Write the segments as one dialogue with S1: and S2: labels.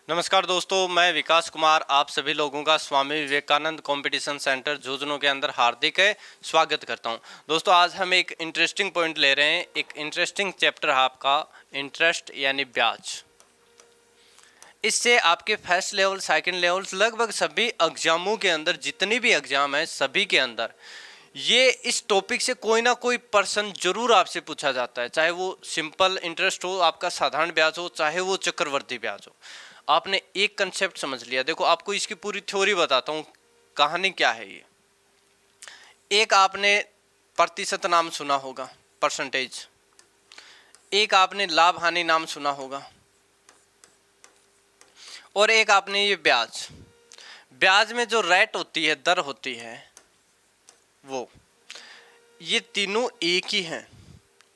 S1: नमस्कार दोस्तों, मैं विकास कुमार आप सभी लोगों का स्वामी विवेकानंद कंपटीशन सेंटर झुंझुनू के अंदर हार्दिक स्वागत करता हूं। दोस्तों, आज हम एक इंटरेस्टिंग पॉइंट ले रहे हैं। एक इंटरेस्टिंग चैप्टर है आपका इंटरेस्ट यानी ब्याज। इससे आपके फर्स्ट लेवल, सेकंड लेवल, लगभग सभी एग्जामों के अंदर, जितनी भी एग्जाम है सभी के अंदर ये इस टॉपिक से कोई ना कोई पर्सन जरूर आपसे पूछा जाता है। चाहे वो सिंपल इंटरेस्ट हो, आपका साधारण ब्याज हो, चाहे वो चक्रवर्ती ब्याज हो। आपने एक कंसेप्ट समझ लिया। देखो, आपको इसकी पूरी थ्योरी बताता हूँ, कहानी क्या है ये। एक आपने प्रतिशत नाम सुना होगा, परसेंटेज। एक आपने लाभ हानि नाम सुना होगा, और एक आपने ये ब्याज। ब्याज में जो रेट होती है, दर होती है, वो ये तीनों एक ही हैं,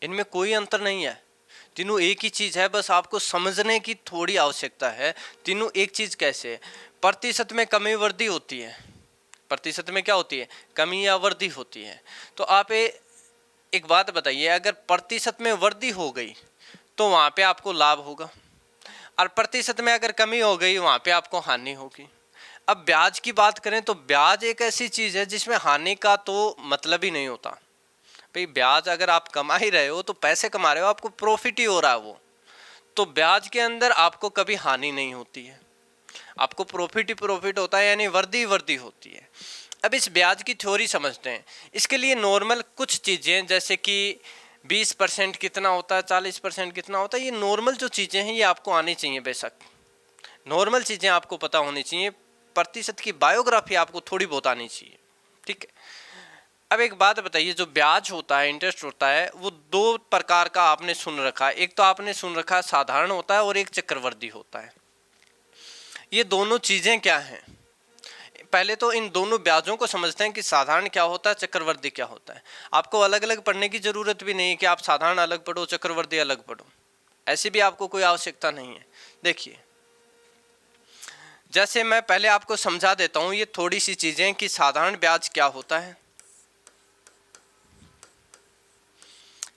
S1: इनमें कोई अंतर नहीं है। तीनों एक ही चीज है, बस आपको समझने की थोड़ी आवश्यकता है। तीनों एक चीज कैसे है? प्रतिशत में कमी वृद्धि होती है। प्रतिशत में क्या होती है? कमी या वृद्धि होती है। तो आप एक बात बताइए, अगर प्रतिशत में वृद्धि हो गई तो वहां पे आपको लाभ होगा, और प्रतिशत में अगर कमी हो गई वहां पे आपको हानि होगी। अब ब्याज की बात करें तो ब्याज एक ऐसी चीज है जिसमें हानि का तो मतलब ही नहीं होता। भाई, ब्याज अगर आप कमा ही रहे हो तो पैसे कमा रहे हो, आपको प्रॉफिट ही हो रहा है वो, तो ब्याज के अंदर आपको कभी हानि नहीं होती है, आपको प्रॉफिट ही प्रॉफिट होता है, यानी वृद्धि वृद्धि होती है। अब इस ब्याज की थ्योरी समझते हैं। इसके लिए नॉर्मल कुछ चीजें, जैसे कि 20% कितना होता है, 40% कितना होता है, ये नॉर्मल जो चीजें हैं ये आपको आनी चाहिए। बेशक नॉर्मल चीजें आपको पता होनी चाहिए, प्रतिशत की बायोग्राफी आपको थोड़ी बहुत आनी चाहिए, ठीक है। अब एक बात बताइए, जो ब्याज होता है, इंटरेस्ट होता है, वो दो प्रकार का आपने सुन रखा है। एक तो आपने सुन रखा है साधारण होता है, और एक चक्रवृद्धि होता है। ये दोनों चीजें क्या हैं? पहले तो इन दोनों ब्याजों को समझते हैं कि साधारण क्या होता है, चक्रवृद्धि क्या होता है। आपको अलग अलग पढ़ने की जरूरत भी नहीं है कि आप साधारण अलग पढ़ो, चक्रवृद्धि अलग पढ़ो, ऐसी भी आपको कोई आवश्यकता नहीं है। देखिए, जैसे मैं पहले आपको समझा देता हूं ये थोड़ी सी चीजें कि साधारण ब्याज क्या होता है,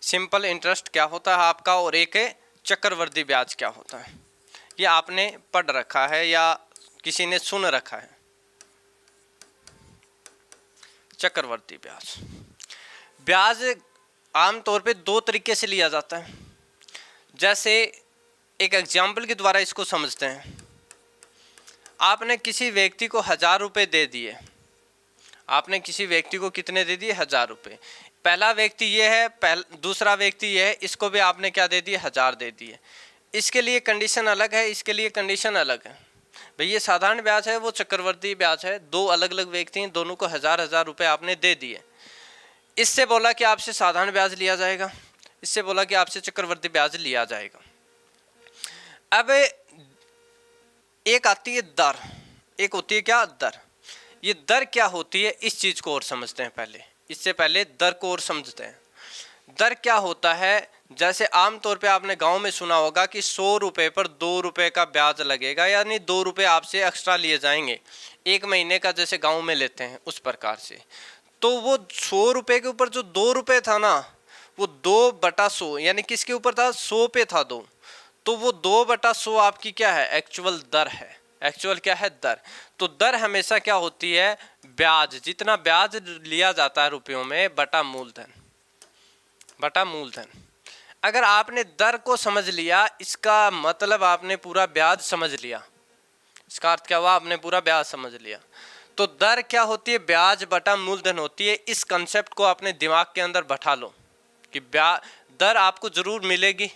S1: सिंपल इंटरेस्ट क्या होता है आपका, और एक है चक्रवृद्धि ब्याज क्या होता है। ये आपने पढ़ रखा है या किसी ने सुन रखा है। चक्रवृद्धि ब्याज, ब्याज आमतौर पे दो तरीके से लिया जाता है। जैसे एक एग्जाम्पल के द्वारा इसको समझते हैं। आपने किसी व्यक्ति को 1000 रुपये दे दिए। आपने किसी व्यक्ति को कितने दे दिए? 1000 रुपये। पहला व्यक्ति ये है, दूसरा व्यक्ति ये है, इसको भी आपने क्या दे दिए? 1000 दे दिए। इसके लिए कंडीशन अलग है, इसके लिए कंडीशन अलग है। भाई, ये साधारण ब्याज है, वो चक्रवृद्धि ब्याज है। दो अलग अलग व्यक्ति हैं, दोनों को 1000 रुपये आपने दे दिए। इससे बोला कि आपसे साधारण ब्याज लिया जाएगा, इससे बोला कि आपसे चक्रवृद्धि ब्याज लिया जाएगा। अब एक आती है दर, एक होती है क्या? दर। ये दर क्या होती है, इस चीज को और समझते हैं पहले। इससे पहले दर को और समझते हैं। दर क्या होता है? जैसे आमतौर पे आपने गांव में सुना होगा कि 100 रुपये पर 2 रुपये का ब्याज लगेगा, यानी 2 रुपये आपसे एक्स्ट्रा लिए जाएंगे। एक महीने का जैसे गांव में लेते हैं उस प्रकार से। तो वो 100 रुपये के ऊपर जो 2 रुपये था ना, वो 2/100, यानी किसके ऊपर था? 100 पे था 2। तो वो 2/100 आपकी क्या है? एक्चुअल दर है। एक्चुअल क्या है? दर। तो दर हमेशा क्या होती है? ब्याज। जितना ब्याज लिया जाता है रुपयों में, बटा मूलधन, बटा मूलधन। अगर आपने दर को समझ लिया, इसका मतलब आपने पूरा ब्याज समझ लिया। इसका अर्थ क्या हुआ? आपने पूरा ब्याज समझ लिया। तो दर क्या होती है? ब्याज बटा मूलधन होती है। इस कंसेप्ट को अपने दिमाग के अंदर बैठा लो कि ब्याज, दर आपको जरूर मिलेगी।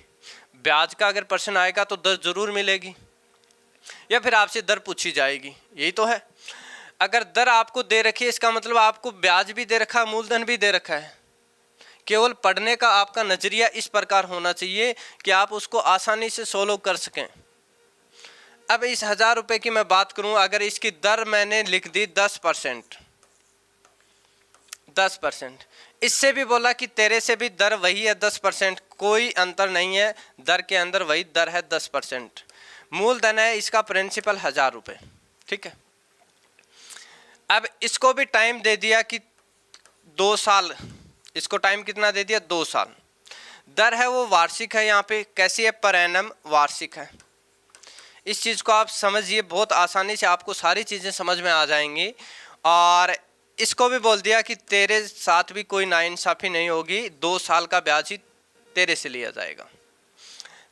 S1: ब्याज का अगर प्रश्न आएगा तो दर जरूर मिलेगी, या फिर आपसे दर पूछी जाएगी, यही तो है। अगर दर आपको दे रखी है, इसका मतलब आपको ब्याज भी दे रखा है, मूलधन भी दे रखा है। केवल पढ़ने का आपका नजरिया इस प्रकार होना चाहिए कि आप उसको आसानी से सोल्व कर सकें। अब इस 1000 रुपये की मैं बात करूं, अगर इसकी दर मैंने लिख दी 10%, 10%, इससे भी बोला कि तेरे से भी दर वही है 10%, कोई अंतर नहीं है, दर के अंदर वही दर है 10%। मूलधन है इसका प्रिंसिपल 1000 रुपये, ठीक है। अब इसको भी टाइम दे दिया कि 2 साल, इसको टाइम कितना दे दिया? 2 साल। दर है वो वार्षिक है, यहाँ पे कैसी है? पर एनम वार्षिक है। इस चीज़ को आप समझिए, बहुत आसानी से आपको सारी चीज़ें समझ में आ जाएंगी। और इसको भी बोल दिया कि तेरे साथ भी कोई नाइंसाफ़ी नहीं होगी, 2 साल का ब्याज ही तेरे से लिया जाएगा।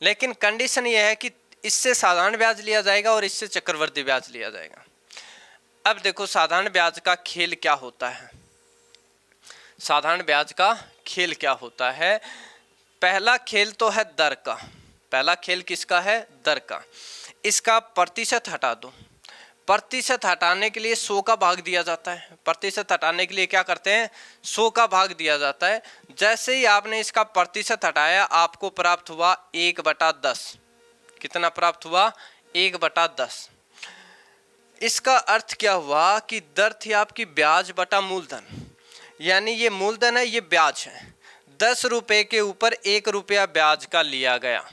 S1: लेकिन कंडीशन ये है कि इससे साधारण ब्याज लिया जाएगा और इससे चक्रवर्ती ब्याज लिया जाएगा। अब देखो साधारण ब्याज का खेल क्या होता है। साधारण ब्याज का खेल क्या होता है? पहला खेल तो है दर का। पहला खेल किसका है? दर का। इसका प्रतिशत हटा दो। प्रतिशत हटाने के लिए 100 का भाग दिया जाता है। प्रतिशत हटाने के लिए क्या करते हैं? 100 का भाग दिया जाता है। जैसे ही आपने इसका प्रतिशत हटाया, आपको प्राप्त हुआ 1/10। कितना प्राप्त हुआ? 1/10। इसका अर्थ क्या हुआ कि दर थी आपकी ब्याज बटा मूलधन, यानी ये मूलधन है, ये ब्याज है। 10 रुपये के ऊपर 1 रुपया ब्याज का लिया गया।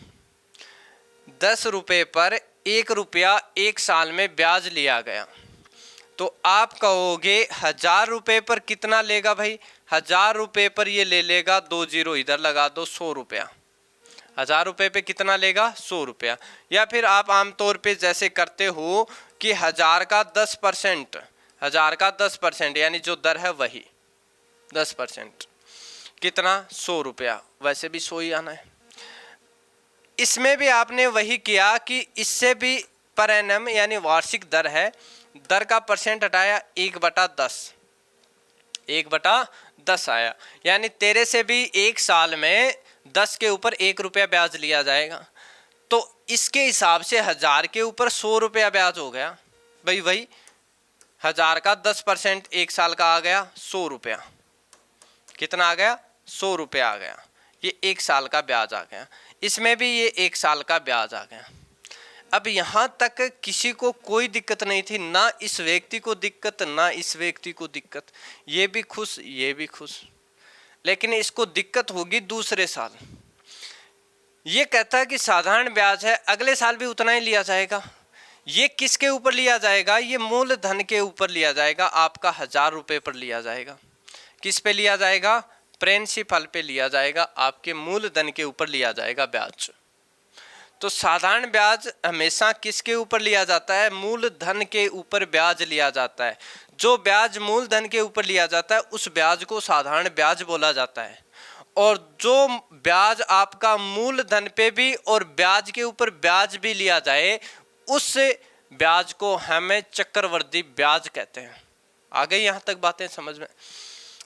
S1: 10 रुपये पर 1 रुपया 1 साल में ब्याज लिया गया। तो आप कहोगे 1000 रुपये पर कितना लेगा भाई? 1000 रुपये पर ये ले लेगा, 2 जीरो इधर लगा दो, 100 रुपया। 1000 रुपये पे कितना लेगा? 100 रुपया। या फिर आप आमतौर पे जैसे करते हो कि 1000 का 10%, 1000 का 10% यानी जो दर है वही 10%, कितना? 100 रुपया। वैसे भी 100 ही आना है। इसमें भी आपने वही किया कि इससे भी पर एनम यानी वार्षिक दर है, दर का परसेंट हटाया, 1/10, 1/10 आया। यानी तेरे से भी 1 साल में 10 के ऊपर 1 रुपया ब्याज लिया जाएगा। तो इसके हिसाब से 1000 के ऊपर 100 रुपया ब्याज हो गया भाई। वही 1000 का 10% 1 साल का आ गया 100 रुपया। कितना आ गया? 100 रुपया आ गया। ये 1 साल का ब्याज आ गया। इसमें भी ये 1 साल का ब्याज आ गया। अब यहाँ तक किसी को कोई दिक्कत नहीं थी, ना इस व्यक्ति को दिक्कत, ना इस व्यक्ति को दिक्कत। ये भी खुश, ये भी खुश। लेकिन इसको दिक्कत होगी दूसरे साल। ये कहता है कि साधारण ब्याज है, अगले साल भी उतना ही लिया जाएगा। ये किसके ऊपर लिया जाएगा? ये मूलधन के ऊपर लिया जाएगा। आपका 1000 रुपये पर लिया जाएगा। किस पे लिया जाएगा? प्रिंसिपल पे लिया जाएगा। आपके मूलधन के ऊपर लिया जाएगा ब्याज। तो साधारण ब्याज हमेशा किसके ऊपर लिया जाता है? मूलधन के ऊपर ब्याज लिया जाता है। जो ब्याज मूलधन के ऊपर लिया जाता है उस ब्याज को साधारण ब्याज बोला जाता है। और जो ब्याज आपका मूलधन पे भी और ब्याज के ऊपर ब्याज भी लिया जाए, उस ब्याज को हमें चक्रवर्ती ब्याज कहते हैं। आ गई यहाँ तक बातें समझ में?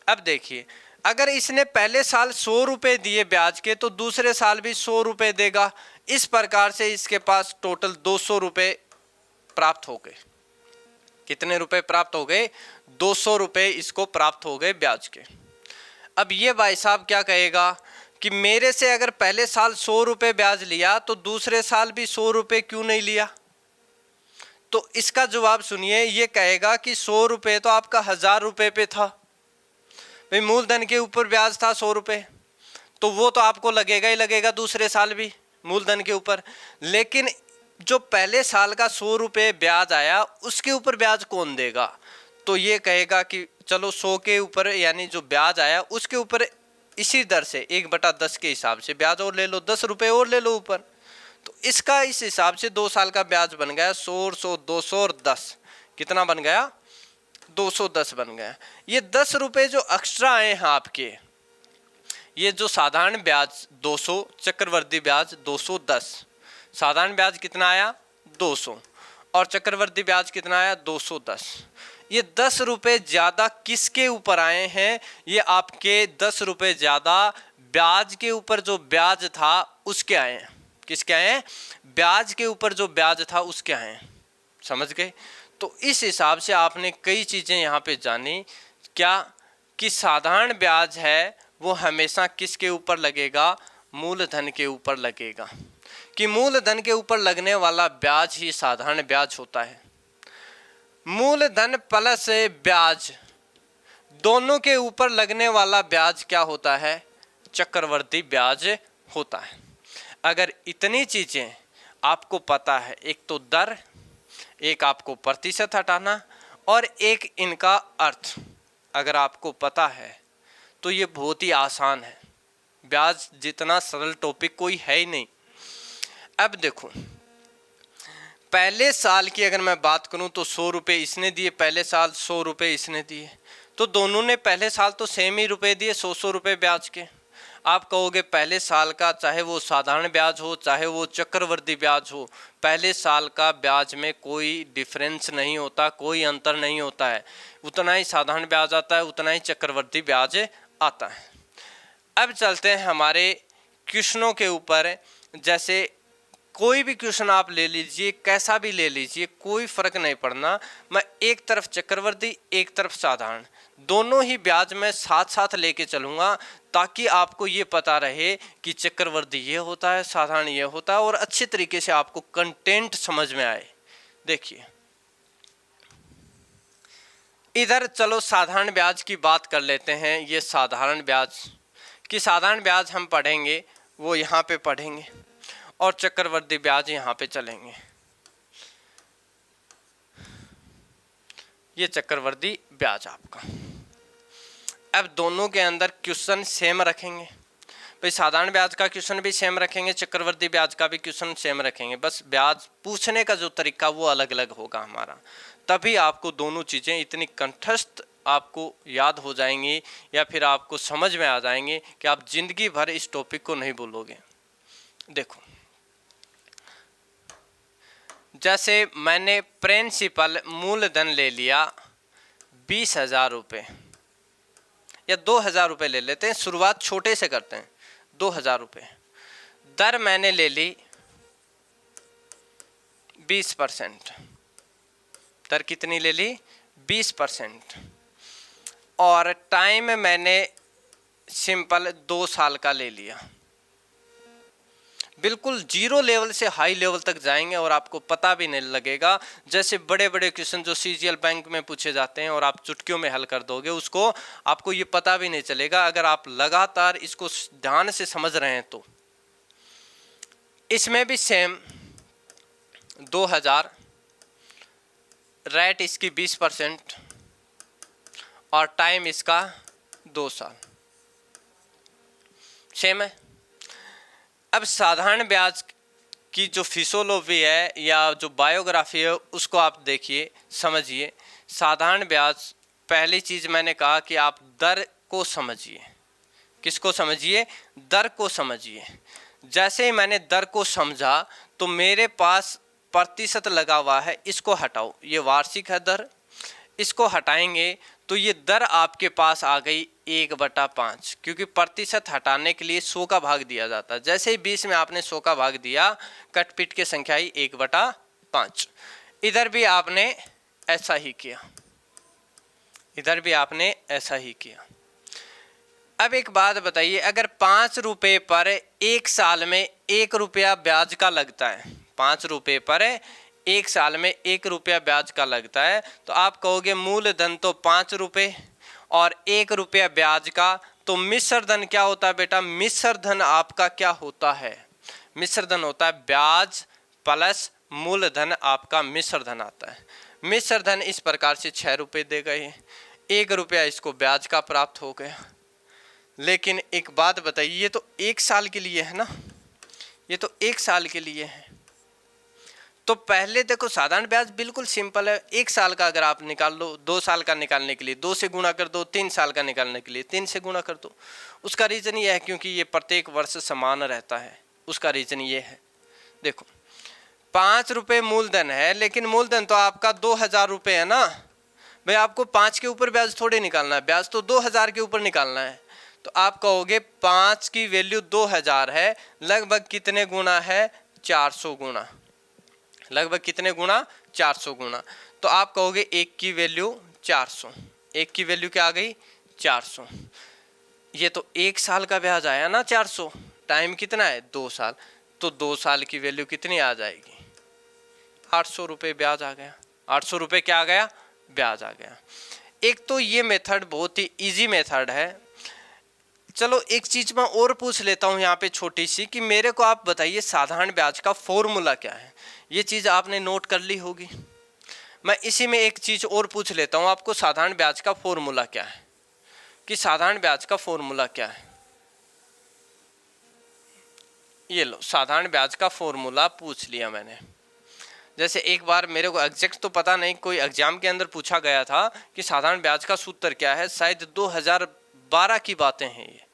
S1: अब देखिए, अगर इसने पहले साल 100 रुपये दिए ब्याज के, तो दूसरे साल भी 100 रुपये देगा। इस प्रकार से इसके पास टोटल 200 रुपये प्राप्त हो गए। कितने रुपए प्राप्त हो गए? 200 रुपये इसको प्राप्त हो गए ब्याज के। अब ये भाई साहब क्या कहेगा कि मेरे से अगर पहले साल 100 रुपये ब्याज लिया तो दूसरे साल भी 100 रुपये क्यों नहीं लिया? तो इसका जवाब सुनिए। ये कहेगा कि 100 रुपये तो आपका 1000 रुपये पे था भाई, मूलधन के ऊपर ब्याज था 100 रुपये, तो वो तो आपको लगेगा ही लगेगा दूसरे साल भी मूलधन के ऊपर। लेकिन जो पहले साल का 100 रुपये ब्याज आया उसके ऊपर ब्याज कौन देगा? तो ये कहेगा कि चलो 100 के ऊपर यानी जो ब्याज आया उसके ऊपर इसी दर से 1/10 के हिसाब से ब्याज और ले लो, 10 रुपये और ले लो ऊपर। तो इसका इस हिसाब से 2 साल का ब्याज बन गया 100, 100, 200 और 10। कितना बन गया? 210 बन गया। ये 10 रुपये जो एक्स्ट्रा आए हैं आपके, ये जो साधारण ब्याज 200, चक्रवर्ती ब्याज 210। साधारण ब्याज कितना आया? 200 और चक्रवर्ती ब्याज कितना आया? 210। ये 10 रुपये ज़्यादा किसके ऊपर आए हैं? ये आपके 10 रुपये ज़्यादा ब्याज के ऊपर जो ब्याज था उसके आए हैं। किसके आए हैं? ब्याज के ऊपर जो ब्याज था उसके आए हैं। समझ गए? तो इस हिसाब से आपने कई चीज़ें यहाँ पे जानी। क्या कि साधारण ब्याज है वो हमेशा किसके ऊपर लगेगा? मूलधन के ऊपर लगेगा। कि मूलधन के ऊपर लगने वाला ब्याज ही साधारण ब्याज होता है। मूलधन प्लस ब्याज दोनों के ऊपर लगने वाला ब्याज क्या होता है? चक्रवर्ती ब्याज होता है। अगर इतनी चीज़ें आपको पता है, एक तो दर, एक आपको प्रतिशत हटाना और एक इनका अर्थ अगर आपको पता है तो ये बहुत ही आसान है। ब्याज जितना सरल टॉपिक कोई है ही नहीं। अब देखो, पहले साल की अगर मैं बात करूं तो 100 रुपये इसने दिए, पहले साल 100 रुपये इसने दिए, तो दोनों ने पहले साल तो सेम ही रुपए दिए, 100 रुपये ब्याज के। आप कहोगे पहले साल का चाहे वो साधारण ब्याज हो चाहे वो चक्रवृद्धि ब्याज हो, पहले साल का ब्याज में कोई डिफरेंस नहीं होता, कोई अंतर नहीं होता है, उतना ही साधारण ब्याज आता है, उतना ही चक्रवृद्धि ब्याज आता है। अब चलते हैं हमारे क्वेश्चनों के ऊपर। जैसे कोई भी क्वेश्चन आप ले लीजिए, कैसा भी ले लीजिए, कोई फर्क नहीं पड़ना, मैं एक तरफ चक्रवृद्धि एक तरफ साधारण, दोनों ही ब्याज में साथ साथ लेके चलूँगा, ताकि आपको ये पता रहे कि चक्रवृद्धि ये होता है, साधारण ये होता है, और अच्छे तरीके से आपको कंटेंट समझ में आए। देखिए इधर चलो साधारण ब्याज की बात कर लेते हैं। ये साधारण ब्याज कि साधारण ब्याज हम पढ़ेंगे वो यहाँ पे पढ़ेंगे, और चक्रवृद्धि ब्याज यहाँ पे चलेंगे। ये चक्रवृद्धि ब्याज आपका। अब दोनों के अंदर क्वेश्चन सेम रखेंगे भाई, साधारण ब्याज का क्वेश्चन भी सेम रखेंगे, चक्रवृद्धि ब्याज का भी क्वेश्चन सेम रखेंगे, बस ब्याज पूछने का जो तरीका वो अलग अलग होगा हमारा। तभी आपको दोनों चीज़ें इतनी कंठस्थ आपको याद हो जाएंगी, या फिर आपको समझ में आ जाएंगे कि आप जिंदगी भर इस टॉपिक को नहीं भूलोगे। देखो जैसे मैंने प्रिंसिपल मूलधन ले लिया 20,000 रुपये, या 2,000 रुपये ले लेते हैं, शुरुआत छोटे से करते हैं, 2,000 रुपये। दर मैंने ले ली 20%, दर कितनी ले ली 20%, और टाइम मैंने सिंपल 2 साल का ले लिया। बिल्कुल जीरो लेवल से हाई लेवल तक जाएंगे और आपको पता भी नहीं लगेगा। जैसे बड़े बड़े क्वेश्चन जो सीजीएल बैंक में पूछे जाते हैं और आप चुटकियों में हल कर दोगे, उसको आपको ये पता भी नहीं चलेगा अगर आप लगातार इसको ध्यान से समझ रहे हैं तो। इसमें भी सेम 2,000, रेट इसकी 20% और टाइम इसका 2 साल, सेम है। अब साधारण ब्याज की जो फिसोलॉजी है या जो बायोग्राफी है उसको आप देखिए, समझिए। साधारण ब्याज, पहली चीज़ मैंने कहा कि आप दर को समझिए। किसको समझिए? दर को समझिए। जैसे ही मैंने दर को समझा तो मेरे पास प्रतिशत लगा हुआ है, इसको हटाओ, ये वार्षिक है दर, इसको हटाएंगे तो ये दर आपके पास आ गई 1/5, क्योंकि प्रतिशत हटाने के लिए 100 का भाग दिया जाता है। जैसे ही 20 में आपने 100 का भाग दिया, कट पिट के संख्या ही 1/5। इधर भी आपने ऐसा ही किया, इधर भी आपने ऐसा ही किया। अब एक बात बताइए, अगर 5 रुपये पर 1 साल में 1 रुपया ब्याज का लगता है, 5 रुपये पर 1 साल में 1 रुपया ब्याज का लगता है, तो आप कहोगे मूलधन तो 5 रुपये और 1 रुपया ब्याज का, तो मिश्र धन क्या होता है बेटा? मिश्र धन आपका क्या होता है? मिश्र धन होता है ब्याज प्लस मूलधन, आपका मिश्र धन आता है। मिश्र धन इस प्रकार से 6 रुपये दे गए, 1 रुपया इसको ब्याज का प्राप्त हो गया। लेकिन एक बात बताइए, ये तो 1 साल के लिए है ना, ये तो 1 साल के लिए है। तो पहले देखो साधारण ब्याज बिल्कुल सिंपल है, 1 साल का अगर आप निकाल लो, 2 साल का निकालने के लिए 2 से गुणा कर दो, 3 साल का निकालने के लिए 3 से गुणा कर दो। उसका रीज़न ये है क्योंकि ये प्रत्येक वर्ष समान रहता है, उसका रीज़न ये है। देखो 5 रुपये मूलधन है, लेकिन मूलधन तो आपका 2,000 रुपये है ना भाई, आपको 5 के ऊपर ब्याज थोड़े निकालना है, ब्याज तो 2,000 के ऊपर निकालना है। तो आप कहोगे 5 की वैल्यू 2,000 है, लगभग कितने गुना है? 400 गुना। लगभग कितने गुना? 400 गुना। तो आप कहोगे 1 की वैल्यू 400, 1 की वैल्यू क्या आ गई? 400। ये तो 1 साल का ब्याज आया ना 400, टाइम कितना है? 2 साल, तो 2 साल की वैल्यू कितनी आ जाएगी? 800 रुपये ब्याज आ गया। 800 रुपये क्या आ गया? ब्याज आ गया। एक तो ये मेथड बहुत ही इजी मेथड है। चलो एक चीज़ मैं और पूछ लेता हूँ यहाँ पे छोटी सी, कि मेरे को आप बताइए साधारण ब्याज का फॉर्मूला क्या है? ये चीज़ आपने नोट कर ली होगी। मैं इसी में एक चीज़ और पूछ लेता हूँ आपको, साधारण ब्याज का फॉर्मूला क्या है? कि साधारण ब्याज का फॉर्मूला क्या है? ये लो, साधारण ब्याज का फॉर्मूला पूछ लिया मैंने। जैसे एक बार मेरे को एग्जैक्ट तो पता नहीं, कोई एग्जाम के अंदर पूछा गया था कि साधारण ब्याज का सूत्र क्या है, शायद 2012 की बातें हैं, ये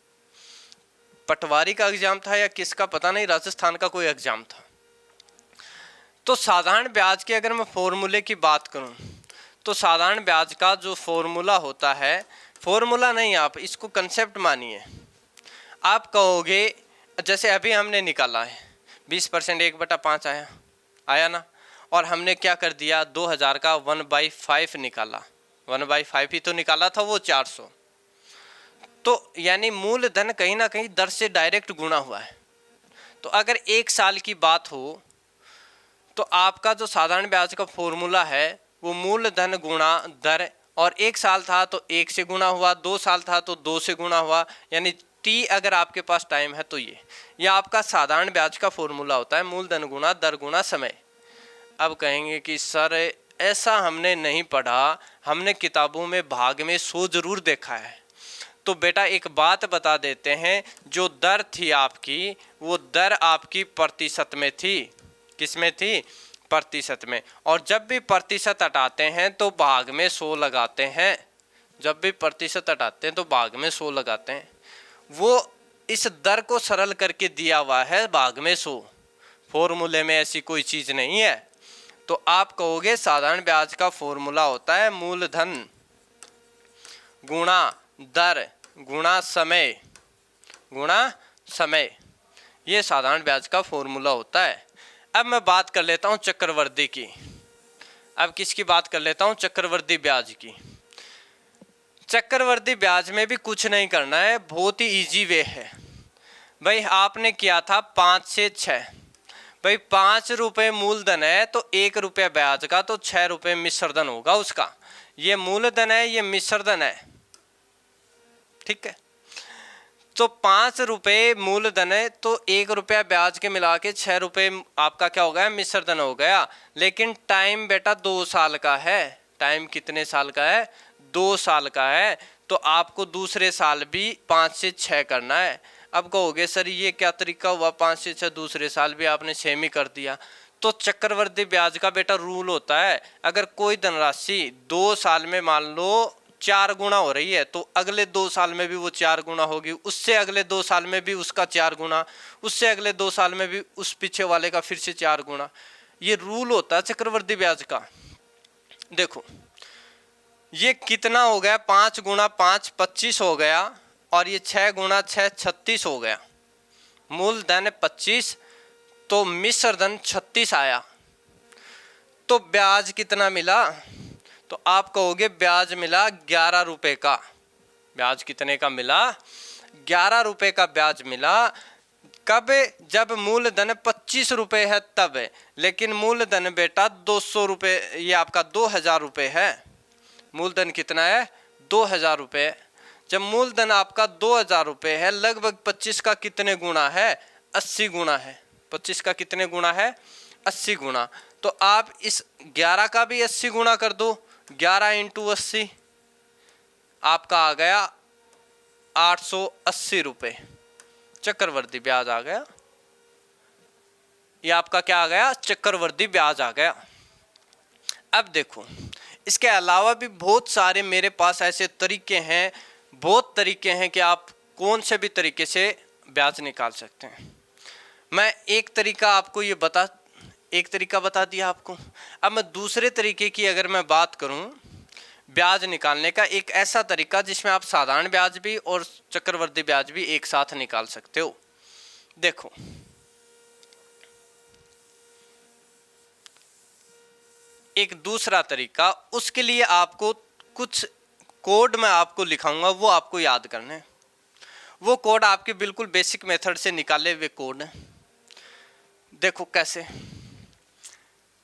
S1: पटवारी का एग्जाम था या किसका पता नहीं, राजस्थान का कोई एग्जाम था। तो साधारण ब्याज के अगर मैं फॉर्मूले की बात करूं तो साधारण ब्याज का जो फॉर्मूला होता है, फॉर्मूला नहीं, आप इसको कंसेप्ट मानिए। आप कहोगे जैसे अभी हमने निकाला है 20% 1/5 आया ना, और हमने क्या कर दिया 2000 का 1/5 निकाला, 1/5 ही तो निकाला था, वो 400। तो यानी मूलधन कहीं ना कहीं दर से डायरेक्ट गुणा हुआ है। तो अगर 1 साल की बात हो तो आपका जो साधारण ब्याज का फॉर्मूला है वो मूलधन गुणा दर, और 1 साल था तो 1 से गुणा हुआ, 2 साल था तो 2 से गुणा हुआ, यानी टी अगर आपके पास टाइम है तो ये आपका साधारण ब्याज का फॉर्मूला होता है, मूलधन गुणा दर गुणा समय। अब कहेंगे कि सर ऐसा हमने नहीं पढ़ा, हमने किताबों में भाग में 100 जरूर देखा है। तो बेटा एक बात बता देते हैं, जो दर थी आपकी वो दर आपकी प्रतिशत में थी, किस में थी, प्रतिशत में। और जब भी प्रतिशत हटाते हैं तो भाग में 100 लगाते हैं, जब भी प्रतिशत हटाते हैं तो भाग में 100 लगाते हैं। वो इस दर को सरल करके दिया हुआ है भाग में 100, फॉर्मूले में ऐसी कोई चीज नहीं है। तो आप कहोगे साधारण ब्याज का फॉर्मूला होता है मूलधन गुणा दर गुणा समय, ये साधारण ब्याज का फॉर्मूला होता है। अब मैं बात कर लेता हूं चक्रवृद्धि की। अब किसकी बात कर लेता हूं, चक्रवृद्धि ब्याज की। चक्रवृद्धि ब्याज में भी कुछ नहीं करना है, बहुत ही इजी वे है। भाई आपने किया था 5 से 6, भाई 5 रुपये मूलधन है तो 1 रुपया ब्याज का, तो 6 रुपये मिश्रधन होगा उसका। ये मूलधन है, ये मिश्रधन है, ठीक है। तो 5 रुपये मूलधन है तो 1 रुपया ब्याज के मिला के 6 रुपये आपका क्या हो गया, मिश्रधन हो गया। लेकिन टाइम बेटा 2 साल का है। टाइम कितने साल का है, 2 साल का है। तो आपको दूसरे साल भी 5 से 6 करना है। अब कहोगे सर ये क्या तरीका हुआ, 5 से 6 दूसरे साल भी आपने 6 में कर दिया। तो चक्रवृद्धि ब्याज का बेटा रूल होता है, अगर कोई धनराशि 2 साल में मान लो 4 गुना हो रही है तो अगले 2 साल में भी वो 4 गुना होगी, उससे अगले 2 साल में भी उसका 4 गुना, उससे अगले 2 साल में भी उस पीछे वाले का फिर से 4 गुना। ये रूल होता है चक्रवृद्धि ब्याज का। देखो ये कितना हो गया, 5 गुना 5 25 हो गया, और ये 6 गुना 6 36 हो गया। मूलधन 25 तो मिश्रधन 36 आया, तो ब्याज कितना मिला, तो आप कहोगे ब्याज मिला 11 रुपए का। ब्याज कितने का मिला, 11 रुपए का ब्याज मिला। कब, जब मूलधन 25 रुपए है तब, लेकिन मूलधन बेटा 200 रुपए, ये आपका 2000 रुपए है। मूलधन कितना है, 2000 रुपए। जब मूलधन आपका 2000 रुपए है, लगभग 25 का कितने गुना है, 80 गुना है। 25 का कितने गुना है, 80 गुना। तो आप इस 11 का भी 80 गुना कर दो, 11 इंटू 80 आपका आ गया 880 रुपए, चक्रवृद्धि ब्याज आ गया। ये आपका क्या आ गया, चक्रवृद्धि ब्याज आ गया। अब देखो इसके अलावा भी बहुत सारे मेरे पास ऐसे तरीके हैं, बहुत तरीके हैं कि आप कौन से भी तरीके से ब्याज निकाल सकते हैं। मैं एक तरीका बता दिया आपको। अब मैं दूसरे तरीके की अगर मैं बात करूं ब्याज निकालने का, एक ऐसा तरीका जिसमें आप साधारण ब्याज भी और चक्रवृद्धि ब्याज भी एक साथ निकाल सकते हो। देखो एक दूसरा तरीका, उसके लिए आपको कुछ कोड मैं आपको लिखाऊंगा, वो आपको याद करने हैं। वो कोड आपके बिल्कुल बेसिक मेथड से निकाले हुए कोड हैं। देखो कैसे,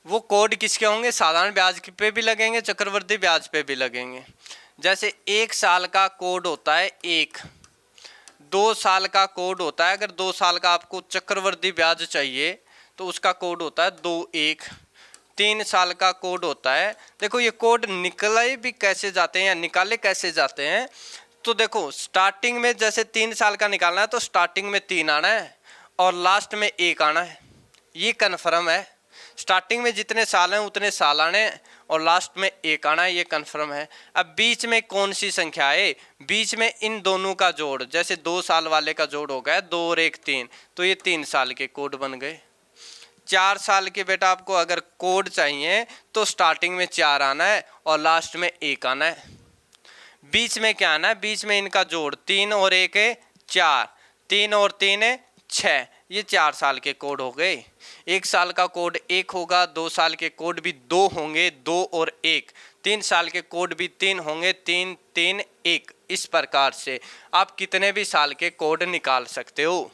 S1: वो कोड किसके होंगे, साधारण ब्याज पे भी लगेंगे, चक्रवृद्धि ब्याज पे भी लगेंगे। जैसे 1 साल का कोड होता है 1, 2 साल का कोड होता है, अगर 2 साल का आपको चक्रवृद्धि ब्याज चाहिए तो उसका कोड होता है 2(1). 3 साल का कोड होता है। देखो ये कोड निकले भी कैसे जाते हैं या निकाले कैसे जाते हैं, तो देखो स्टार्टिंग में जैसे 3 साल का निकालना है तो स्टार्टिंग में 3 आना है और लास्ट में 1 आना है, ये कन्फर्म है। स्टार्टिंग में जितने साल हैं उतने साल आने और लास्ट में एक आना है, ये कन्फर्म है। अब बीच में कौन सी संख्या है, बीच में इन दोनों का जोड़, जैसे 2 साल वाले का जोड़ हो गया 2 और 1 3, तो ये 3 साल के कोड बन गए। 4 साल के बेटा आपको अगर कोड चाहिए तो स्टार्टिंग में 4 आना है और लास्ट में 1 आना है। बीच में क्या आना है, बीच में इनका जोड़ 3 और 1 है 4, 3 और 3 है 6, ये 4 साल के कोड हो गए। 1 साल का कोड 1 होगा, 2 साल के कोड भी 2 होंगे, 2 और 1, 3 साल के कोड भी 3 होंगे, 3 3 1। इस प्रकार से आप कितने भी साल के कोड निकाल सकते हो।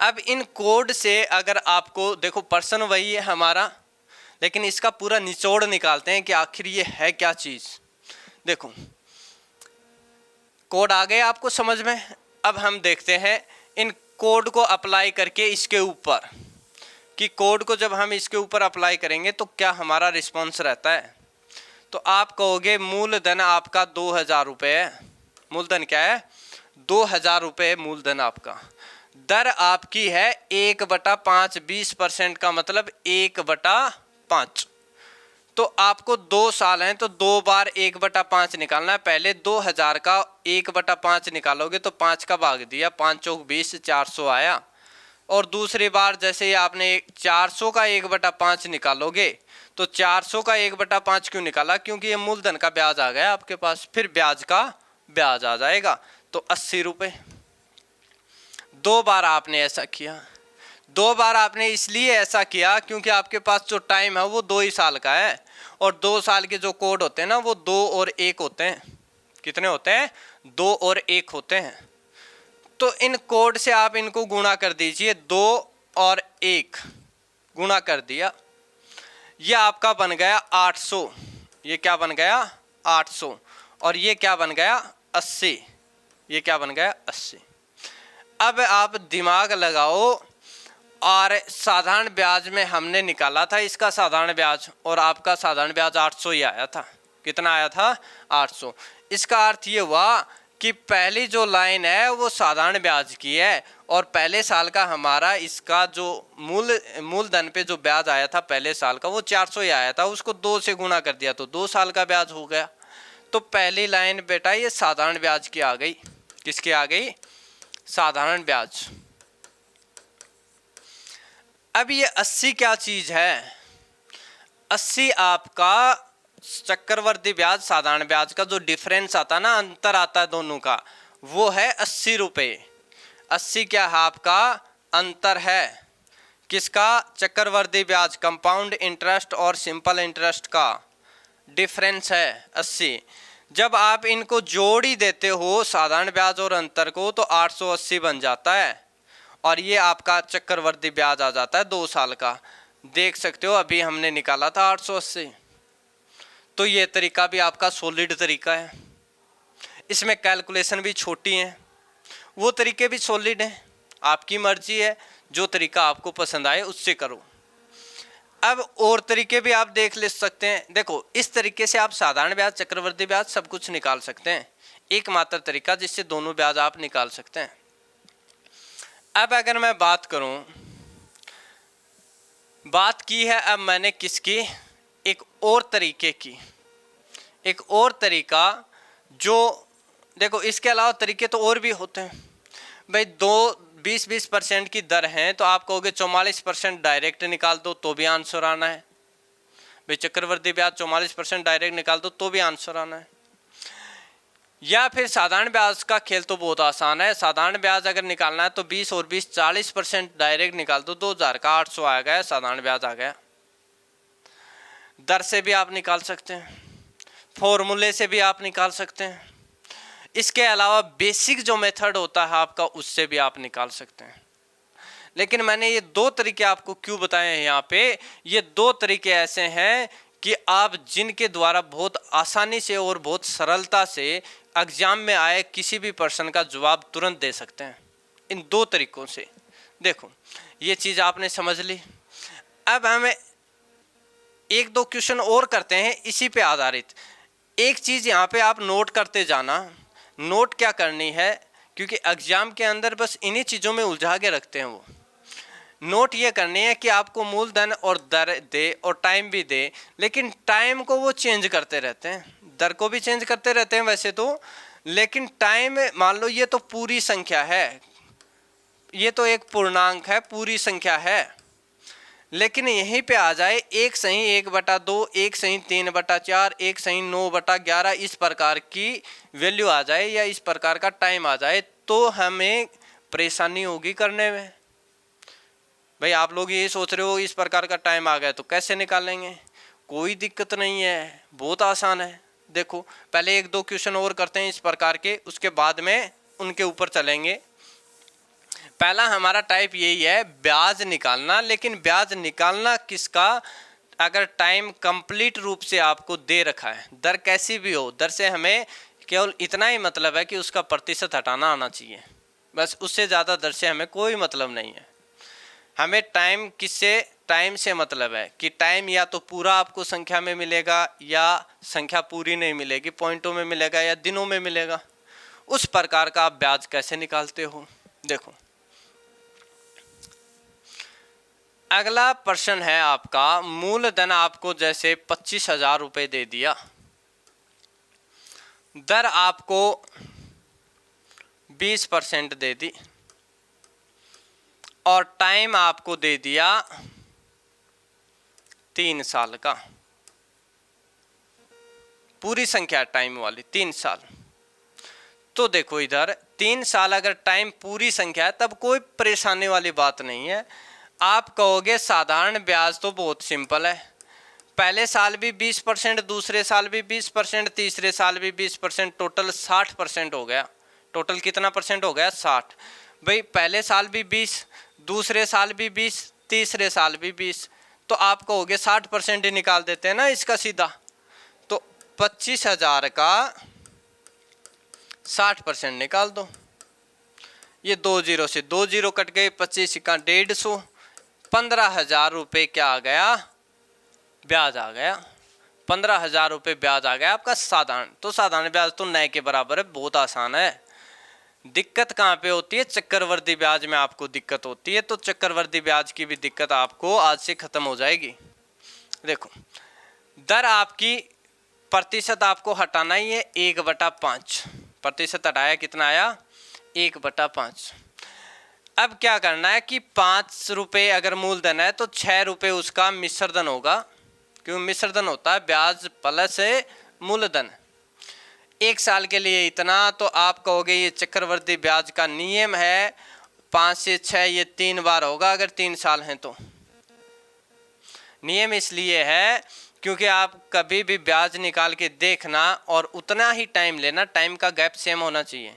S1: अब इन कोड से अगर आपको देखो, पर्सन वही है हमारा, लेकिन इसका पूरा निचोड़ निकालते हैं कि आखिर ये है क्या चीज़। देखो कोड आ गए आपको समझ में। अब हम देखते हैं इन कोड को अप्लाई करके इसके ऊपर, कि कोड को जब हम इसके ऊपर अप्लाई करेंगे तो क्या हमारा रिस्पॉन्स रहता है। तो आप कहोगे मूलधन आपका 2000 रुपये है। मूलधन क्या है, 2000 रुपये मूलधन आपका। दर आपकी है 1/5, 20% का मतलब 1/5। तो आपको 2 साल हैं तो 2 बार 1/5 निकालना है। पहले 2000 का 1/5 निकालोगे तो 5 का भाग दिया, 5 चौक 20, 400 आया। और दूसरी बार जैसे ही आपने 400 का 1/5 निकालोगे तो 400 का 1/5 क्यों निकाला, क्योंकि ये मूलधन का ब्याज आ गया आपके पास, फिर ब्याज का ब्याज आ जाएगा तो 80 रुपये। 2 बार आपने ऐसा किया। 2 बार आपने इसलिए ऐसा किया क्योंकि आपके पास जो टाइम है वो 2 ही साल का है, और 2 साल के जो कोड होते हैं ना वो 2 और 1 होते हैं। कितने होते हैं, 2 और 1 होते हैं। तो इन कोड से आप इनको गुणा कर दीजिए, 2 और 1 गुणा कर दिया, ये आपका बन गया 800। ये क्या बन गया 800, और ये क्या बन गया 80। ये क्या बन गया 80। अब आप दिमाग लगाओ, और साधारण ब्याज में हमने निकाला था इसका साधारण ब्याज, और आपका साधारण ब्याज 800 ही आया था। कितना आया था 800। इसका अर्थ ये हुआ कि पहली जो लाइन है वो साधारण ब्याज की है, और पहले साल का हमारा इसका जो मूलधन पे जो ब्याज आया था पहले साल का वो 400 ही आया था, उसको 2 से गुणा कर दिया तो 2 साल का ब्याज हो गया। तो पहली लाइन बेटा ये साधारण ब्याज की आ गई। किसकी आ गई, साधारण ब्याज। अब ये 80 क्या चीज है, 80 आपका चक्रवर्ती ब्याज साधारण ब्याज का जो डिफरेंस आता है ना, अंतर आता है दोनों का, वो है 80 रुपये। 80 क्या है आपका अंतर है, किसका, चक्रवर्ती ब्याज, कंपाउंड इंटरेस्ट और सिंपल इंटरेस्ट का डिफरेंस है 80। जब आप इनको जोड़ ही देते हो साधारण ब्याज और अंतर को तो 880 बन जाता है, और ये आपका चक्रवर्ती ब्याज आ जाता है 2 साल का। देख सकते हो अभी हमने निकाला था 880। तो ये तरीका भी आपका सॉलिड तरीका है, इसमें कैलकुलेशन भी छोटी है, वो तरीके भी सॉलिड हैं। आपकी मर्जी है, जो तरीका आपको पसंद आए उससे करो। अब और तरीके भी आप देख ले सकते हैं। देखो इस तरीके से आप साधारण ब्याज, चक्रवर्ती ब्याज सब कुछ निकाल सकते हैं। एकमात्र तरीका जिससे दोनों ब्याज आप निकाल सकते हैं। अब अगर मैं बात करूं, बात की है अब मैंने किसकी, एक और तरीके की, एक और तरीका जो, देखो इसके अलावा तरीके तो और भी होते हैं भाई। 20% की दर है तो आप कहोगे 44% डायरेक्ट निकाल दो तो भी आंसर आना है भाई। चक्रवर्ती ब्याज 44% डायरेक्ट निकाल दो तो भी आंसर आना है। या फिर साधारण ब्याज का खेल तो बहुत आसान है। साधारण ब्याज अगर निकालना है तो 20 और 20 40% डायरेक्ट निकाल दो, 2000 का 800 आ गया, साधारण ब्याज आ गया। दर से भी आप निकाल सकते हैं, फॉर्मूले से भी आप निकाल सकते हैं। इसके अलावा बेसिक जो मेथड होता है आपका उससे भी आप निकाल सकते हैं। लेकिन मैंने ये 2 तरीके आपको क्यों बताए हैं यहाँ पे, ये 2 तरीके ऐसे हैं कि आप जिनके द्वारा बहुत आसानी से और बहुत सरलता से एग्जाम में आए किसी भी प्रश्न का जवाब तुरंत दे सकते हैं इन 2 तरीकों से। देखो ये चीज़ आपने समझ ली। अब हमें 1-2 क्वेश्चन और करते हैं इसी पे आधारित। एक चीज़ यहाँ पे आप नोट करते जाना। नोट क्या करनी है, क्योंकि एग्जाम के अंदर बस इन्हीं चीज़ों में उलझा के रखते हैं वो। नोट ये करनी है कि आपको मूलधन और दर दे और टाइम भी दे, लेकिन टाइम को वो चेंज करते रहते हैं, दर को भी चेंज करते रहते हैं वैसे तो, लेकिन टाइम मान लो ये तो पूरी संख्या है, ये तो एक पूर्णांक है, पूरी संख्या है, लेकिन यहीं पे आ जाए एक सही 1/2, एक सही 3/4, एक सही 9/11, इस प्रकार की वैल्यू आ जाए या इस प्रकार का टाइम आ जाए तो हमें परेशानी होगी करने में। भाई आप लोग ये सोच रहे हो इस प्रकार का टाइम आ गया तो कैसे निकालेंगे, कोई दिक्कत नहीं है, बहुत आसान है। देखो पहले एक दो क्वेश्चन और करते हैं इस प्रकार के, उसके बाद में उनके ऊपर चलेंगे। पहला हमारा टाइप यही है ब्याज निकालना, लेकिन ब्याज निकालना किसका, अगर टाइम कंप्लीट रूप से आपको दे रखा है, दर कैसी भी हो, दर से हमें केवल इतना ही मतलब है कि उसका प्रतिशत हटाना आना चाहिए, बस, उससे ज़्यादा दर से हमें कोई मतलब नहीं है। हमें टाइम किससे, टाइम से मतलब है कि टाइम या तो पूरा आपको संख्या में मिलेगा या संख्या पूरी नहीं मिलेगी, पॉइंटों में मिलेगा या दिनों में मिलेगा, उस प्रकार का आप ब्याज कैसे निकालते हो। देखो अगला प्रश्न है आपका, मूलधन आपको जैसे 25,000 रुपये दे दिया, दर आपको 20% दे दी और टाइम आपको दे दिया 3 साल का, पूरी संख्या टाइम वाली 3 साल। तो देखो इधर 3 साल अगर टाइम पूरी संख्या है तब कोई परेशानी वाली बात नहीं है। आप कहोगे साधारण ब्याज तो बहुत सिंपल है, पहले साल भी 20%, दूसरे साल भी 20%, तीसरे साल भी 20%, टोटल 60% हो गया। टोटल कितना परसेंट हो गया, 60। भाई पहले साल भी 20, दूसरे साल भी 20, तीसरे साल भी 20, तो आप कहोगे 60% ही निकाल देते हैं ना इसका सीधा। तो 25,000 का 60% निकाल दो, ये 2 जीरो से 2 जीरो कट गए, 25 का 150, 15,000 रुपये क्या आ गया, ब्याज आ गया। 15,000 रुपये ब्याज आ गया आपका साधारण। तो साधारण ब्याज तो नए के बराबर है, बहुत आसान है। दिक्कत कहाँ पे होती है, चक्रवर्ती ब्याज में आपको दिक्कत होती है, तो चक्रवर्ती ब्याज की भी दिक्कत आपको आज से खत्म हो जाएगी। देखो दर आपकी, प्रतिशत आपको हटाना ही है 1/5, प्रतिशत हटाया कितना आया 1/5। अब क्या करना है कि 5 रुपये अगर मूलधन है तो 6 रुपये उसका मिश्रधन होगा, क्यों मिश्रधन होता है ब्याज प्लस मूलधन। 1 साल के लिए इतना, तो आप कहोगे ये चक्रवर्ती ब्याज का नियम है 5 से 6 ये 3 बार होगा अगर 3 साल हैं तो। नियम इसलिए है क्योंकि आप कभी भी ब्याज निकाल के देखना और उतना ही टाइम लेना, टाइम का गैप सेम होना चाहिए।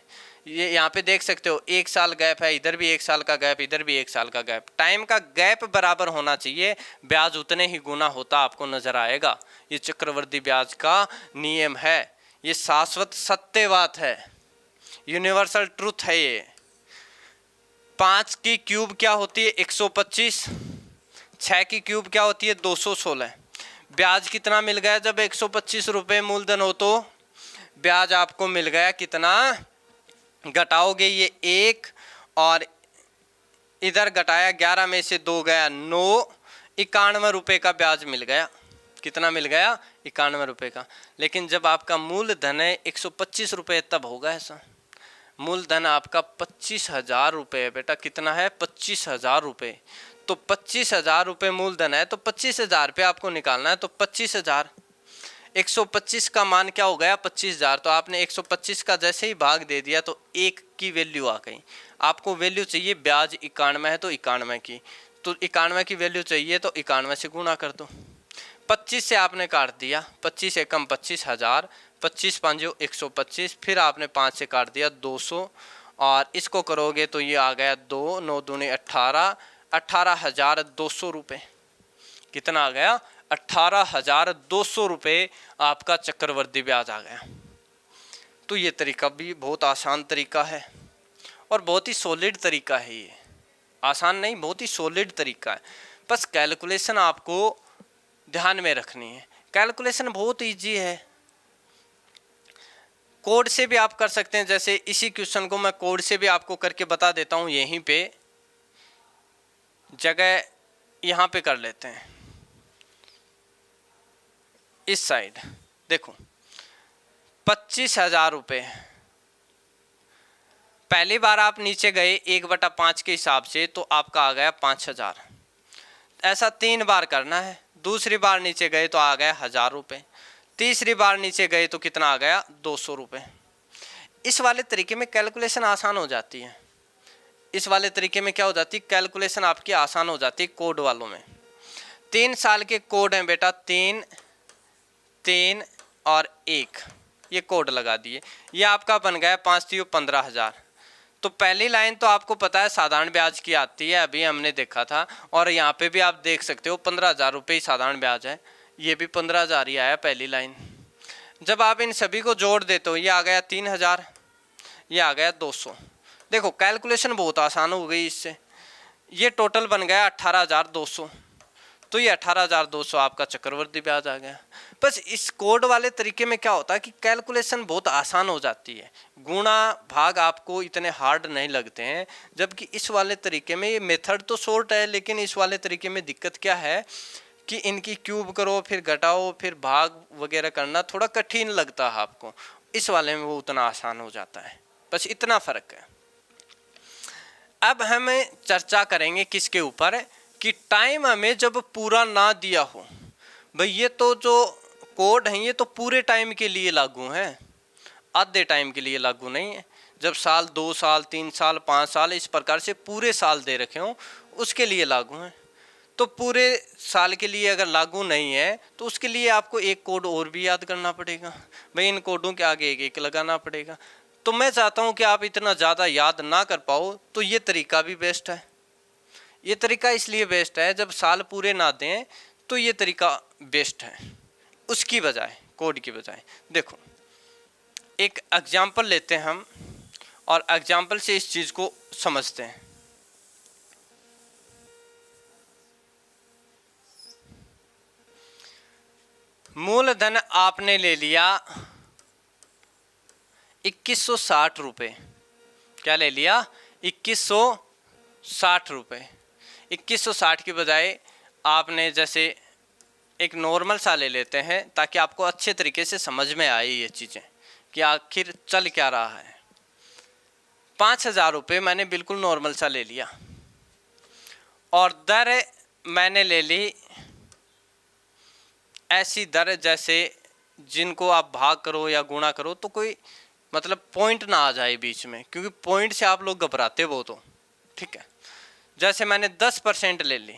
S1: ये यहाँ पे देख सकते हो 1 साल गैप है, इधर भी 1 साल का गैप, इधर भी 1 साल का गैप, टाइम का गैप बराबर होना चाहिए, ब्याज उतने ही गुना होता आपको नजर आएगा। ये चक्रवर्ती ब्याज का नियम है, ये शाश्वत सत्य बात है, यूनिवर्सल ट्रुथ है ये। 5 की क्यूब क्या होती है 125, 6 की क्यूब क्या होती है 216। ब्याज कितना मिल गया जब 125 रुपये मूलधन हो, तो ब्याज आपको मिल गया कितना, घटाओगे ये 1 और इधर घटाया 11 में से 2 गया 9, 91 रुपये का ब्याज मिल गया। कितना मिल गया 91 रुपये का। लेकिन जब आपका मूलधन है 125 रुपये तब होगा ऐसा। मूलधन आपका 25,000 रुपये है बेटा, कितना है 25,000 रुपये। तो 25,000 रुपये मूलधन है तो 25,000 पे आपको निकालना है, तो 25,000, 125 का मान क्या हो गया 25,000, तो आपने 125 का जैसे ही भाग दे दिया तो 1 की वैल्यू आ गई। आपको वैल्यू चाहिए ब्याज 91 है तो 91 की, तो 91 की वैल्यू चाहिए तो 91 से गुणा कर दो। 25 से आपने काट दिया, 25 एकम 25,000, 25 पाँचों 125, फिर आपने 5 से काट दिया 200 और इसको करोगे तो ये आ गया 2, 9 दूनी 18, 18,200 रुपये। कितना आ गया 18,200 रुपये आपका चक्रवर्ती ब्याज आ गया। तो ये तरीका भी बहुत आसान तरीका है और बहुत ही सॉलिड तरीका है। ये आसान नहीं, बहुत ही सॉलिड तरीका है। बस कैलकुलेशन आपको ध्यान में रखनी है। कैलकुलेशन बहुत इजी है, कोड से भी आप कर सकते हैं। जैसे इसी क्वेश्चन को मैं कोड से भी आपको करके बता देता हूँ यहीं पे। जगह यहाँ पे कर लेते हैं, इस साइड देखो 25,000 रुपये। पहली बार आप नीचे गए 1/5 के हिसाब से तो आपका आ गया 5,000। ऐसा 3 बार करना है। दूसरी बार नीचे गए तो आ गया 1,000 रुपये। तीसरी बार नीचे गए तो कितना आ गया 200 रुपये। इस वाले तरीके में कैलकुलेशन आसान हो जाती है। इस वाले तरीके में क्या हो जाती है, कैलकुलेशन आपकी आसान हो जाती है। कोड वालों में 3 साल के कोड हैं बेटा, 3, 3 और 1, ये कोड लगा दिए। ये आपका बन गया 5 3 15,000। तो पहली लाइन तो आपको पता है साधारण ब्याज की आती है, अभी हमने देखा था। और यहाँ पे भी आप देख सकते हो 15,000 रुपये ही साधारण ब्याज है। ये भी 15,000 ही आया पहली लाइन। जब आप इन सभी को जोड़ देते हो, ये आ गया 3,000, ये आ गया 200। देखो कैलकुलेशन बहुत आसान हो गई इससे। ये टोटल बन गया 18,200। तो ये 18,200 आपका चक्रवर्ती ब्याज आ गया। बस इस कोड वाले तरीके में क्या होता है कि कैलकुलेशन बहुत आसान हो जाती है, गुणा भाग आपको इतने हार्ड नहीं लगते हैं। जबकि इस वाले तरीके में ये मेथड तो शॉर्ट है, लेकिन इस वाले तरीके में दिक्कत क्या है कि इनकी क्यूब करो, फिर घटाओ, फिर भाग वगैरह करना थोड़ा कठिन लगता है आपको। इस वाले में वो उतना आसान हो जाता है, बस इतना फ़र्क है। अब हम चर्चा करेंगे किसके ऊपर, कि टाइम हमें जब पूरा ना दिया हो। भाई ये तो जो कोड हैं ये तो पूरे टाइम के लिए लागू हैं, आधे टाइम के लिए लागू नहीं है। जब साल 2 साल 3 साल 5 साल इस प्रकार से पूरे साल दे रखे हों उसके लिए लागू हैं। तो पूरे साल के लिए अगर लागू नहीं है तो उसके लिए आपको एक कोड और भी याद करना पड़ेगा। भाई इन कोडों के आगे एक एक लगाना पड़ेगा। तो मैं चाहता हूँ कि आप इतना ज़्यादा याद ना कर पाओ, तो ये तरीका भी बेस्ट है। ये तरीका इसलिए बेस्ट है, जब साल पूरे ना दें तो ये तरीका बेस्ट है उसकी बजाय, कोड की बजाय। देखो एक एग्जाम्पल लेते हैं हम और एग्जाम्पल से इस चीज़ को समझते हैं। मूलधन आपने ले लिया 2160 रुपये। क्या ले लिया? 2160 रुपये। 2160 की बजाय आपने जैसे एक नॉर्मल सा ले लेते हैं ताकि आपको अच्छे तरीके से समझ में आए ये चीज़ें कि आखिर चल क्या रहा है। 5,000 रुपये मैंने बिल्कुल नॉर्मल सा ले लिया और दर मैंने ले ली ऐसी दर जैसे जिनको आप भाग करो या गुणा करो तो कोई मतलब पॉइंट ना आ जाए बीच में, क्योंकि पॉइंट से आप लोग घबराते बहुत हो। ठीक है, जैसे मैंने 10% ले ली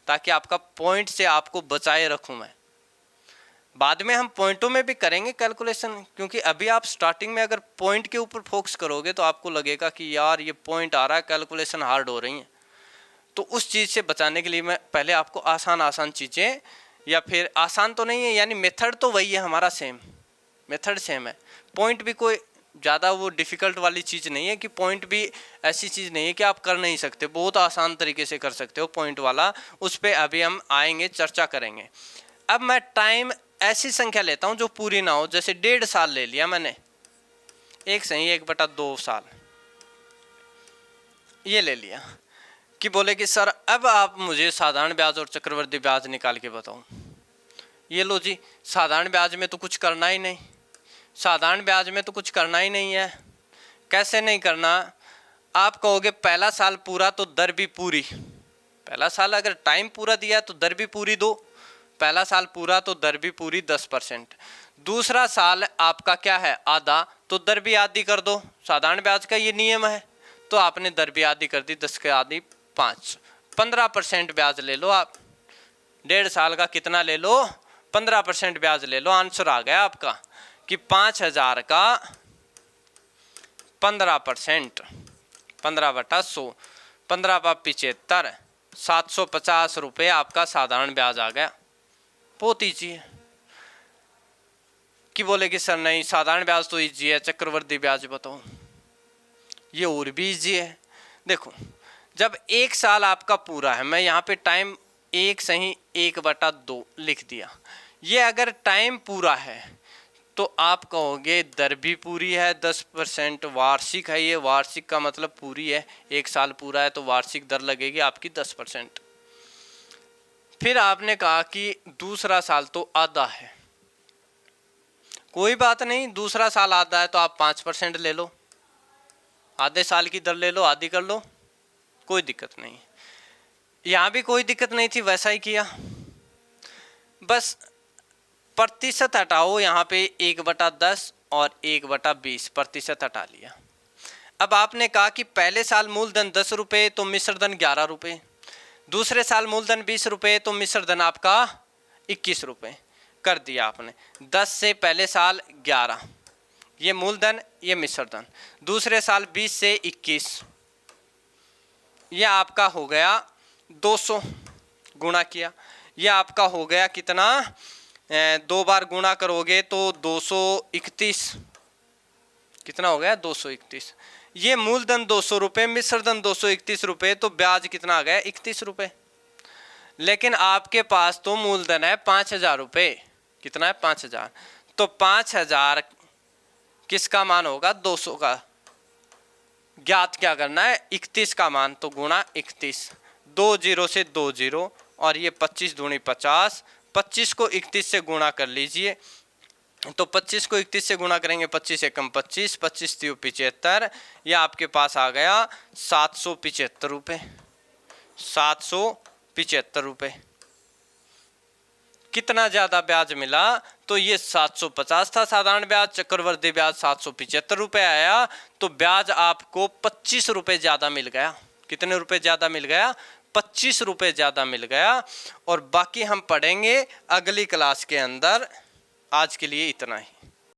S1: ताकि आपका पॉइंट से आपको बचाए रखूं मैं। बाद में हम पॉइंटों में भी करेंगे कैलकुलेशन, क्योंकि अभी आप स्टार्टिंग में अगर पॉइंट के ऊपर फोकस करोगे तो आपको लगेगा कि यार ये पॉइंट आ रहा है, कैलकुलेशन हार्ड हो रही है। तो उस चीज़ से बचाने के लिए मैं पहले आपको आसान चीज़ें, या फिर आसान तो नहीं है यानी मेथड तो वही है हमारा, सेम मेथड सेम है। पॉइंट भी कोई ज़्यादा वो डिफ़िकल्ट वाली चीज़ नहीं है कि पॉइंट भी ऐसी चीज़ नहीं है कि आप कर नहीं सकते, बहुत आसान तरीके से कर सकते हो पॉइंट वाला। उस पर अभी हम आएंगे, चर्चा करेंगे। अब मैं टाइम ऐसी संख्या लेता हूँ जो पूरी ना हो, जैसे 1.5 साल ले लिया मैंने, एक सही 1/2 साल ये ले लिया कि बोले कि सर अब आप मुझे साधारण ब्याज और चक्रवृद्धि ब्याज निकाल के बताओ। ये लो जी, साधारण ब्याज में तो कुछ करना ही नहीं, साधारण ब्याज में तो कुछ करना ही नहीं है। कैसे नहीं करना? आप कहोगे पहला साल पूरा तो दर भी पूरी। पहला साल अगर टाइम पूरा दिया तो दर भी पूरी दो। पहला साल पूरा तो दर भी पूरी 10%। दूसरा साल आपका क्या है? आधा, तो दर भी आधी कर दो। साधारण ब्याज का ये नियम है, तो आपने दर भी आधी कर दी, 10 के आधी 5, 15% ब्याज ले लो आप। 1.5 साल का कितना ले लो? 15% ब्याज ले लो। आंसर आ गया आपका कि 5,000 का 15%, 15/100, 15/75, 750 रुपये आपका साधारण ब्याज आ गया। बहुत ईजी है। कि बोले कि सर नहीं साधारण ब्याज तो ईजी है, चक्रवर्ती ब्याज बताओ। ये और भी ईजी है। देखो जब 1 साल आपका पूरा है, मैं यहाँ पे टाइम 1 सही 1/2 लिख दिया। ये अगर टाइम पूरा है तो आप कहोगे दर भी पूरी है, 10% वार्षिक है, ये वार्षिक का मतलब पूरी है, 1 साल पूरा है तो वार्षिक दर लगेगी आपकी 10%। फिर आपने कहा कि दूसरा साल तो आधा है, कोई बात नहीं, दूसरा साल आधा है तो आप 5% ले लो, आधे साल की दर ले लो, आधी कर लो, कोई दिक्कत नहीं। यहाँ भी कोई दिक्कत नहीं थी, वैसा ही किया, बस प्रतिशत हटाओ, यहाँ पे 1/10 और 1/20 प्रतिशत हटा लिया। अब आपने कहा कि पहले साल मूलधन 10 रुपये तो मिश्र धन 11 रुपये, दूसरे साल मूलधन 20 रुपये तो मिश्र धन आपका 21 रुपये कर दिया आपने। 10 से पहले साल 11, ये मूलधन ये मिश्र धन, दूसरे साल 20 से 21, यह आपका हो गया 200 गुणा किया, यह आपका हो गया कितना, 2 बार गुणा करोगे तो 231, कितना हो गया 231। ये मूलधन 200 रुपये, मिश्र धन 231 रुपये, तो ब्याज कितना आ गया 31 रुपये। लेकिन आपके पास तो मूलधन है 5000 रुपये, कितना है 5000, तो 5000 किसका मान होगा 200 का, ज्ञात क्या करना है 31 का मान, तो गुणा 31, 2 0 से 2 0 और ये 25 दूनी 50, 25 को 31 से गुणा कर लीजिए, तो 25 को 31 से गुणा करेंगे 25 एकम 25, 25 3 75, यह आपके पास आ गया 775 रुपये, 775 रुपये। कितना ज़्यादा ब्याज मिला, तो ये 750 था साधारण ब्याज, चक्रवर्ती ब्याज 775 रुपये आया, तो ब्याज आपको 25 रुपये ज़्यादा मिल गया। कितने रुपए ज़्यादा मिल गया, 25 रुपये ज़्यादा मिल गया। और बाकी हम पढ़ेंगे अगली क्लास के अंदर। आज के लिए इतना ही।